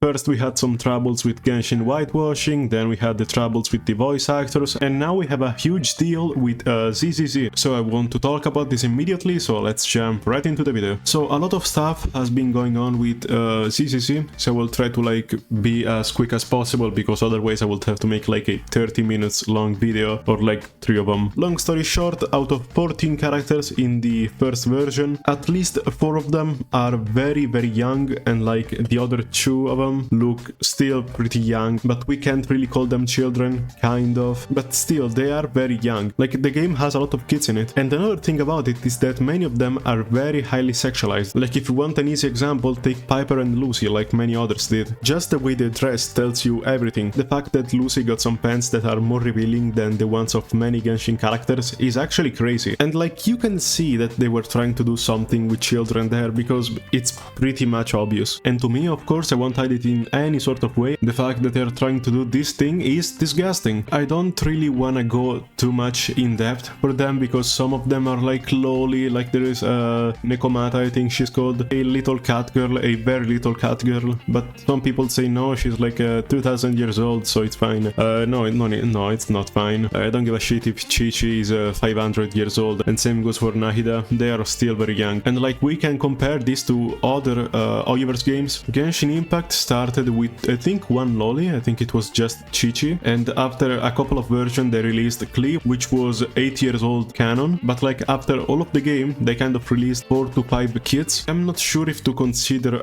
First we had some troubles with Genshin whitewashing, then we had the troubles with the voice actors, and now we have a huge deal with ZZZ. So I want to talk about this immediately, so let's jump right into the video. So a lot of stuff has been going on with ZZZ, so I will try to like be as quick as possible, because otherwise I will have to make like a 30 minutes long video, or like 3 of them. Long story short, out of 14 characters in the first version, at least 4 of them are very young, and like the other 2 of them look still pretty young, but we can't really call them children, kind of, but still they are very young. Like, the game has a lot of kids in it, and another thing about it is that many of them are very highly sexualized. Like, if you want an easy example, take Piper and Lucy, like many others did. Just the way they dress tells you everything. The fact that Lucy got some pants that are more revealing than the ones of many Genshin characters is actually crazy, and like you can see that they were trying to do something with children there, because it's pretty much obvious. And to me, of course, I won't hide it in any sort of way, the fact that they're trying to do this thing is disgusting. I don't really wanna go too much in depth for them, because some of them are like lowly, like there is Nekomata, I think she's called, a little cat girl, a very little cat girl, but some people say no, she's like 2000 years old, so it's fine. No, it's not fine. I don't give a shit if Chi-Chi is 500 years old, and same goes for Nahida, they are still very young. And like, we can compare this to other Hoyoverse games. Genshin Impact started with, I think, one loli, I think it was just Chi-Chi, and after a couple of versions they released Cleve, which was 8 years old canon, but like after all of the game they kind of released 4 to 5 kids. I'm not sure if to consider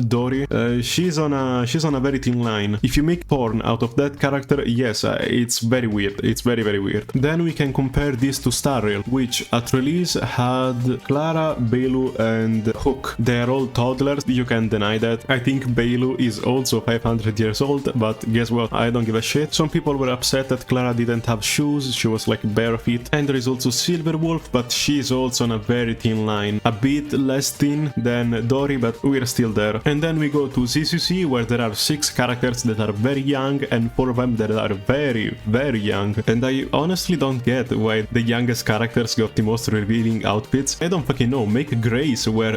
Dori. She's on a very thin line. If you make porn out of that character, yes, it's very weird, it's very weird. Then we can compare this to Star Rail, which at release had Clara, Bailu and Hook. They're all toddlers, you can't deny that. I think Bailu is also 500 years old, but guess what, I don't give a shit. Some people were upset that Clara didn't have shoes, she was like bare feet. And there is also Silverwolf, but she's also on a very thin line, a bit less thin than Dori, but we're still there. And then we go to ZCC, where there are 6 characters that are very young and 4 of them that are very young. And I honestly don't get why the youngest characters got the most revealing outfits. I don't fucking know, make Grace wear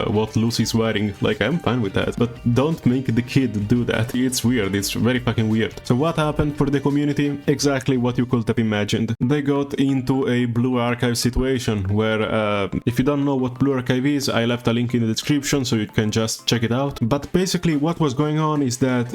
what Lucy's wearing, like I'm fine with that, but don't make the kid do that. It's weird, it's very fucking weird. So what happened for the community? Exactly what you could have imagined. They got into a Blue Archive situation, where if you don't know what Blue Archive is, I left a link in the description so you can just check it out. But basically what was going on is that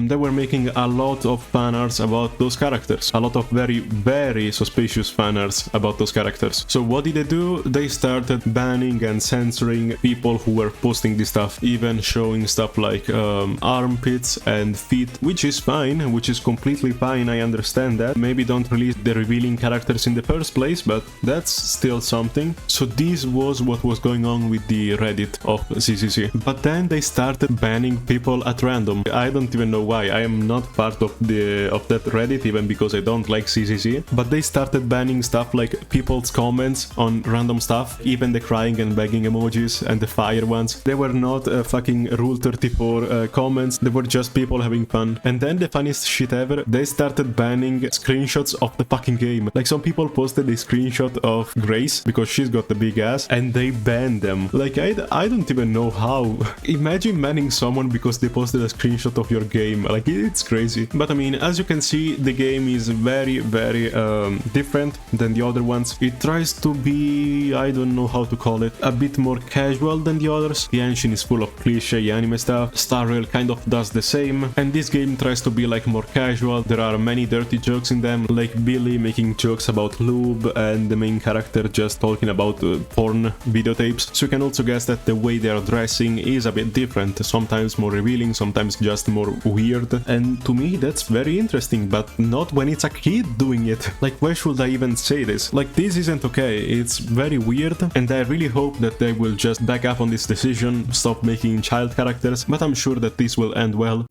they were making a lot of fan arts about those characters, a lot of very suspicious fan arts about those characters. So what did they do? They started banning and censoring people who were posting this stuff, even showing stuff like armpits and feet, which is fine, which is completely fine, I understand that. Maybe don't release the revealing characters in the first place, but that's still something. So this was what was going on with the Reddit of ZCC. But then they started banning people at random. I don't even know why, I am not part of that Reddit, even because I don't like ZCC, but they started banning stuff like people's comments on random stuff, even the crying and begging emojis and the fire ones. They were not fucking Rule 34 comments, they were just people having fun. And then the funniest shit ever, they started banning screenshots of the fucking game. Like, some people posted a screenshot of Grace because she's got the big ass, and they banned them. Like, I don't even know how. Imagine banning someone because they posted a screenshot of your game. Like, it's crazy. But I mean, as you can see, the game is very different than the other ones. It tries to be, I don't know how to call it, a bit more casual than the others. Genshin is full of cliche anime stuff, Star Rail kind of does the same, and this game tries to be like more casual. There are many dirty jokes in them, like Billy making jokes about lube and the main character just talking about porn videotapes. So you can also guess that the way they are dressing is a bit different, sometimes more revealing, sometimes just more weird. And to me that's very interesting, but not when it's a kid doing it. Like, why should I even say this? Like, this isn't okay, it's very weird, and I really hope that they will just back up on this decision, stop making child characters, but I'm sure that this will end well.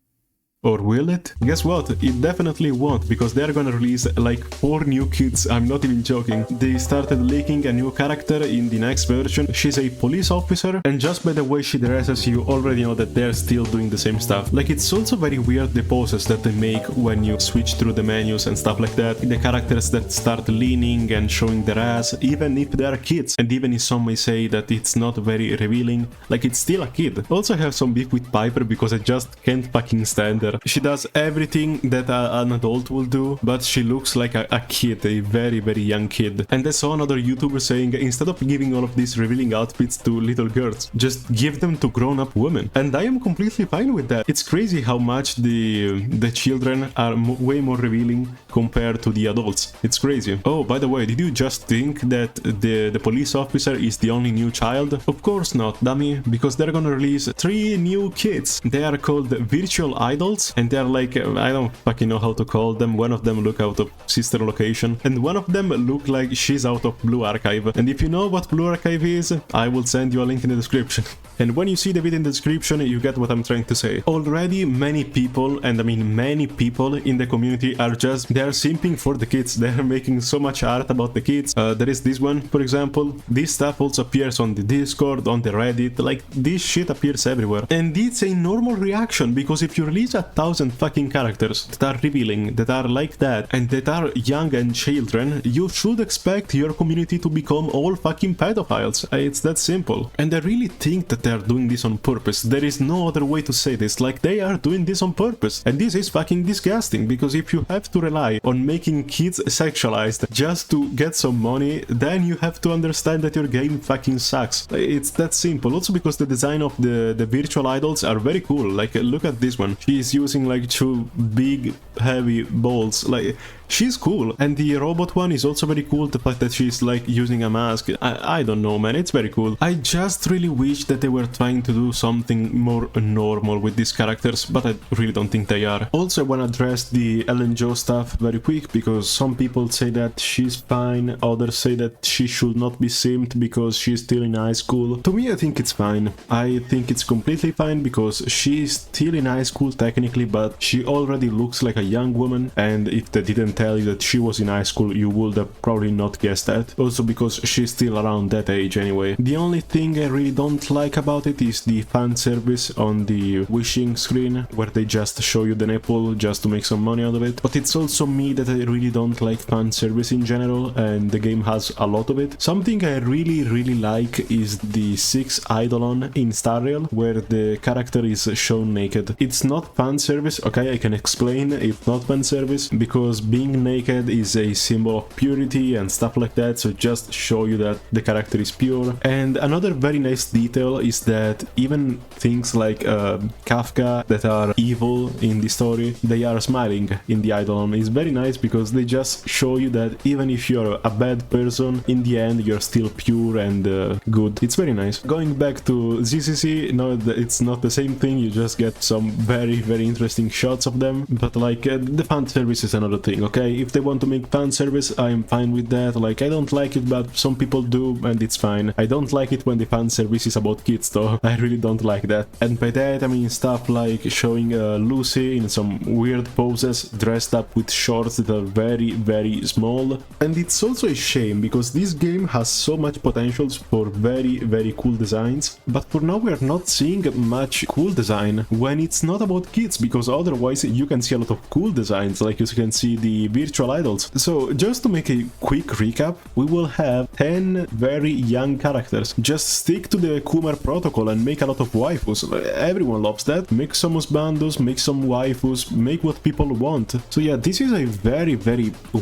Or will it? Guess what? It definitely won't, because they're gonna release like 4 new kids, I'm not even joking. They started leaking a new character in the next version. She's a police officer, and just by the way she dresses you already know that they're still doing the same stuff. Like, it's also very weird the poses that they make when you switch through the menus and stuff like that. The characters that start leaning and showing their ass, even if they are kids, and even if some may say that it's not very revealing, like, it's still a kid. Also, I have some beef with Piper because I just can't fucking stand her. She does everything that an adult will do, but she looks like a kid, a very, very young kid. And I saw another YouTuber saying, instead of giving all of these revealing outfits to little girls, just give them to grown-up women. And I am completely fine with that. It's crazy how much the children are way more revealing compared to the adults. It's crazy. Oh, by the way, did you just think that the police officer is the only new child? Of course not, dummy, because they're gonna release 3 new kids. They are called virtual idols, and they're like, I don't fucking know how to call them. One of them look out of Sister Location, and one of them look like she's out of Blue Archive. And if you know what Blue Archive is, I will send you a link in the description. And when you see the video in the description, you get what I'm trying to say. Already many people, and I mean many people in the community are just, they're simping for the kids. They're making so much art about the kids. There is this one, for example. This stuff also appears on the Discord, on the Reddit, like this shit appears everywhere. And it's a normal reaction, because if you release 1,000 fucking characters that are revealing, that are like that, and that are young and children, you should expect your community to become all fucking pedophiles. It's that simple. And I really think that they're doing this on purpose. There is no other way to say this. Like, they are doing this on purpose. And this is fucking disgusting, because if you have to rely on making kids sexualized just to get some money, then you have to understand that your game fucking sucks. It's that simple. Also because the design of the virtual idols are very cool. Like, look at this one. She's using like 2 big heavy balls. Like, she's cool. And the robot one is also very cool. The fact that she's like using a mask. I don't know, man. It's very cool. I just really wish that they were trying to do something more normal with these characters, but I really don't think they are. Also, I want to address the Ellen Jo stuff very quick, because some people say that she's fine, others say that she should not be simped because she's still in high school. To me, I think it's fine. I think it's completely fine, because she's still in high school technically, but she already looks like a young woman, and if they didn't tell you that she was in high school, you would have probably not guessed that. Also because she's still around that age anyway. The only thing I really don't like about it is the fan service on the wishing screen, where they just show you the nipple just to make some money out of it. But it's also me that I really don't like fan service in general, and the game has a lot of it. Something I really like is the 6 Eidolon in Star Rail, where the character is shown naked. It's not fan service, okay, I can explain. It's not fan service because being naked is a symbol of purity and stuff like that, so just show you that the character is pure. And another very nice detail is that even things like Kafka that are evil in the story, they are smiling in the Eidolon. It's very nice because they just show you that even if you're a bad person, in the end you're still pure and good. It's very nice. Going back to ZCC, no, it's not the same thing, you just get some very interesting shots of them, but like the fan service is another thing, okay? If they want to make fan service, I'm fine with that. Like, I don't like it, but some people do, and it's fine. I don't like it when the fan service is about kids, though. I really don't like that. And by that I mean stuff like showing Lucy in some weird poses, dressed up with shorts that are very small. And it's also a shame, because this game has so much potential for very cool designs, but for now we are not seeing much cool design when it's not about kids, because otherwise you can see a lot of cool designs, like you can see the virtual idols. So just to make a quick recap, we will have 10 very young characters. Just stick to the Kumar protocol and make a lot of waifus. Everyone loves that. Make some husbandos, make some waifus, make what people want. So yeah, this is a very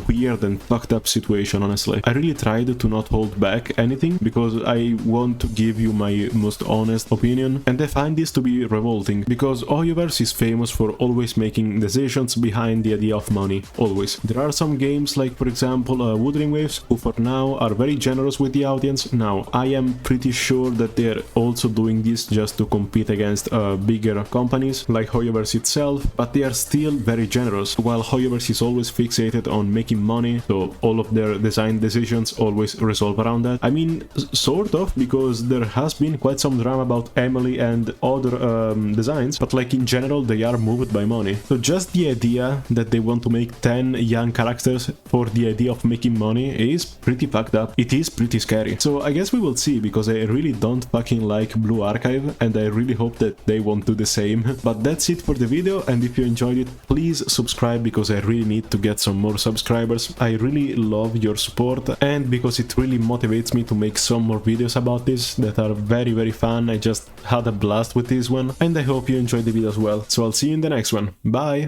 weird and fucked up situation, honestly. I really tried to not hold back anything, because I want to give you my most honest opinion, and I find this to be revolting, because Hoyoverse is famous for always making decisions behind the idea of money. Always. There are some games like, for example, Wuthering Waves, who for now are very generous with the audience. Now, I am pretty sure that they're also also doing this just to compete against bigger companies like Hoyoverse itself, but they are still very generous, while Hoyoverse is always fixated on making money, so all of their design decisions always resolve around that. I mean, sort of, because there has been quite some drama about Emily and other designs, but like in general they are moved by money. So just the idea that they want to make 10 young characters for the idea of making money is pretty fucked up. It is pretty scary. So I guess we will see, because I really don't fucking like Blue Archive and I really hope that they won't do the same. But that's it for the video, and if you enjoyed it, please subscribe, because I really need to get some more subscribers. I really love your support, and because it really motivates me to make some more videos about this that are very fun. I just had a blast with this one, and I hope you enjoyed the video as well. So I'll see you in the next one. Bye!